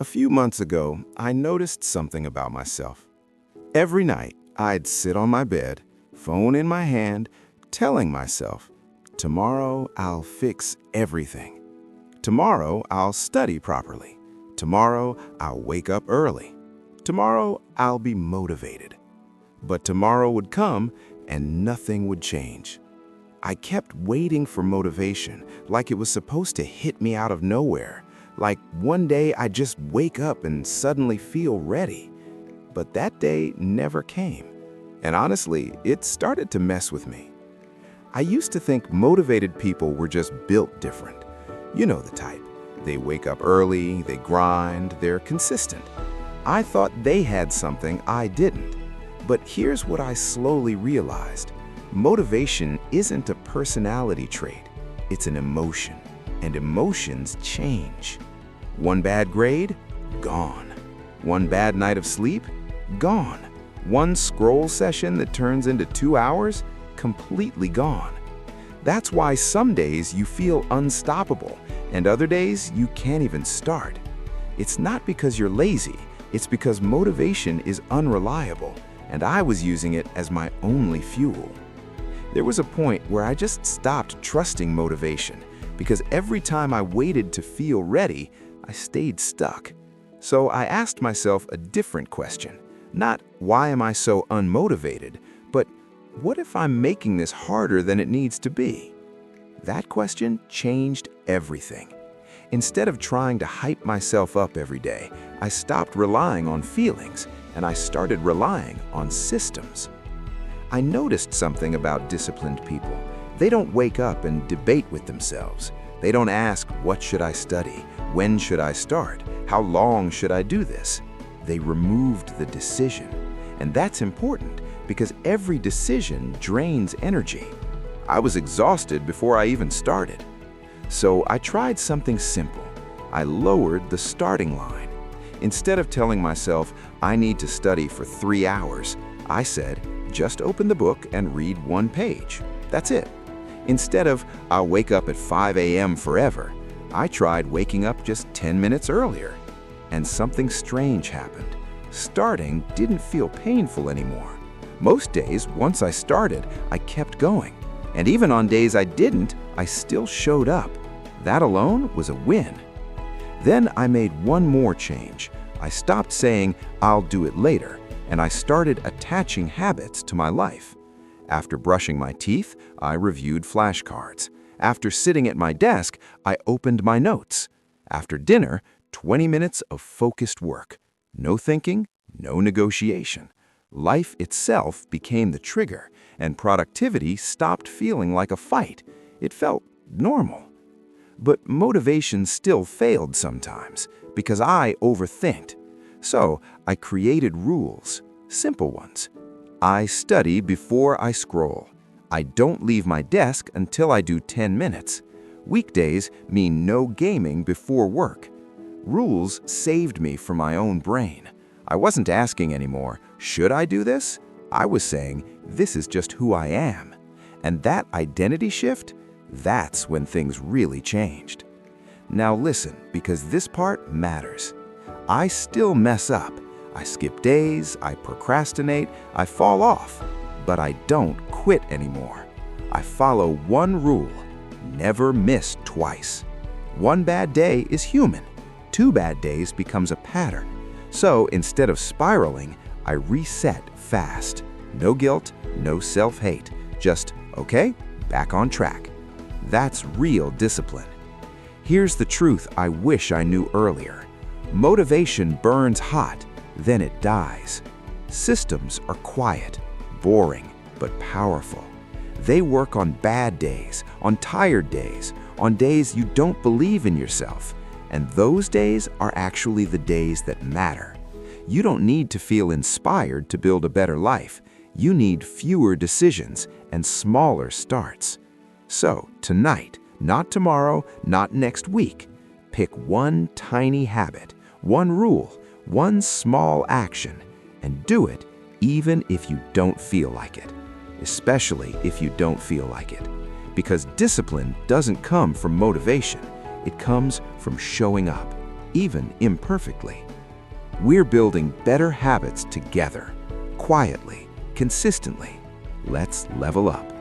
A few months ago, I noticed something about myself. Every night, I'd sit on my bed, phone in my hand, telling myself, tomorrow I'll fix everything. Tomorrow I'll study properly. Tomorrow I'll wake up early. Tomorrow I'll be motivated. But tomorrow would come and nothing would change. I kept waiting for motivation, like it was supposed to hit me out of nowhere. Like one day I'd just wake up and suddenly feel ready. But that day never came. And honestly, it started to mess with me. I used to think motivated people were just built different. You know the type. They wake up early, they grind, they're consistent. I thought they had something I didn't. But here's what I slowly realized. Motivation isn't a personality trait. It's an emotion. And emotions change. One bad grade? Gone. One bad night of sleep? Gone. One scroll session that turns into 2 hours? Completely gone. That's why some days you feel unstoppable, and other days you can't even start. It's not because you're lazy, it's because motivation is unreliable, and I was using it as my only fuel. There was a point where I just stopped trusting motivation, because every time I waited to feel ready, I stayed stuck. So I asked myself a different question. Not, why am I so unmotivated, but what if I'm making this harder than it needs to be? That question changed everything. Instead of trying to hype myself up every day, I stopped relying on feelings and I started relying on systems. I noticed something about disciplined people. They don't wake up and debate with themselves. They don't ask, what should I study? When should I start? How long should I do this? They removed the decision. And that's important because every decision drains energy. I was exhausted before I even started. So I tried something simple. I lowered the starting line. Instead of telling myself, I need to study for 3 hours, I said, just open the book and read 1 page. That's it. Instead of, I'll wake up at 5 a.m. forever, I tried waking up just 10 minutes earlier. And something strange happened. Starting didn't feel painful anymore. Most days, once I started, I kept going. And even on days I didn't, I still showed up. That alone was a win. Then I made one more change. I stopped saying, I'll do it later, and I started attaching habits to my life. After brushing my teeth, I reviewed flashcards. After sitting at my desk, I opened my notes. After dinner, 20 minutes of focused work. No thinking, no negotiation. Life itself became the trigger, and productivity stopped feeling like a fight. It felt normal. But motivation still failed sometimes because I overthinked. So I created rules, simple ones. I study before I scroll. I don't leave my desk until I do 10 minutes. Weekdays mean no gaming before work. Rules saved me from my own brain. I wasn't asking anymore, should I do this? I was saying, this is just who I am. And that identity shift, that's when things really changed. Now listen, because this part matters. I still mess up. I skip days, I procrastinate, I fall off. But I don't quit anymore. I follow one rule: never miss twice. One bad day is human. 2 bad days becomes a pattern. So instead of spiraling, I reset fast. No guilt, no self-hate. Just, okay, back on track. That's real discipline. Here's the truth I wish I knew earlier. Motivation burns hot, then it dies. Systems are quiet, boring, but powerful. They work on bad days, on tired days, on days you don't believe in yourself. And those days are actually the days that matter. You don't need to feel inspired to build a better life. You need fewer decisions and smaller starts. So, tonight, not tomorrow, not next week, pick one tiny habit, one rule, one small action, and do it even if you don't feel like it. Especially if you don't feel like it. Because discipline doesn't come from motivation. It comes from showing up. even imperfectly. We're building better habits together, quietly, consistently. Let's level up.